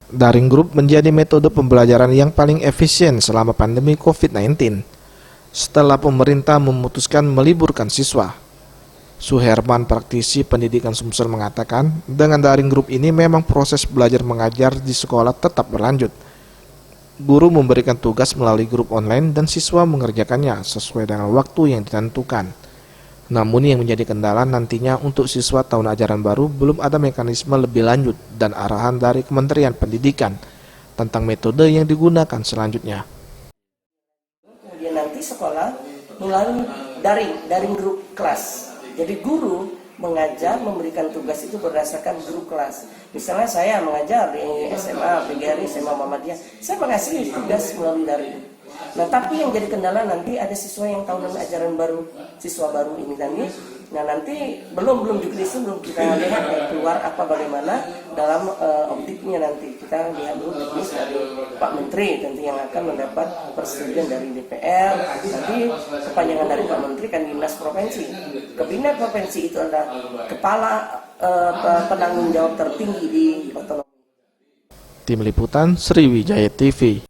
Daring group menjadi metode pembelajaran yang paling efisien selama pandemi COVID-19 setelah pemerintah memutuskan meliburkan siswa. Suherman, praktisi pendidikan Sumsel, mengatakan dengan daring group ini memang proses belajar mengajar di sekolah tetap berlanjut. Guru memberikan tugas melalui grup online dan siswa mengerjakannya sesuai dengan waktu yang ditentukan. Namun yang menjadi kendala nantinya untuk siswa tahun ajaran baru belum ada mekanisme lebih lanjut dan arahan dari Kementerian Pendidikan tentang metode yang digunakan selanjutnya. Kemudian nanti sekolah melalui daring grup kelas. Jadi guru mengajar, memberikan tugas itu berdasarkan grup kelas. Misalnya saya mengajar di SMA, PGRI, SMA Muhammadiyah, saya mengasih tugas melalui daring. Nah, tapi yang jadi kendala nanti ada siswa yang tahunan ajaran baru, siswa baru ini nanti. Nah, nanti belum juga di sini belum kita lihat keluar apa bagaimana dalam optiknya nanti. Kita lihat dulu teknis dari Pak Menteri tentu yang akan mendapat persetujuan dari DPR. Nanti kepanjangan dari Pak Menteri kan Dinas Provinsi. Kabinat Provinsi itu adalah kepala penanggung jawab tertinggi di otonomi. Tim Liputan Sriwijaya TV.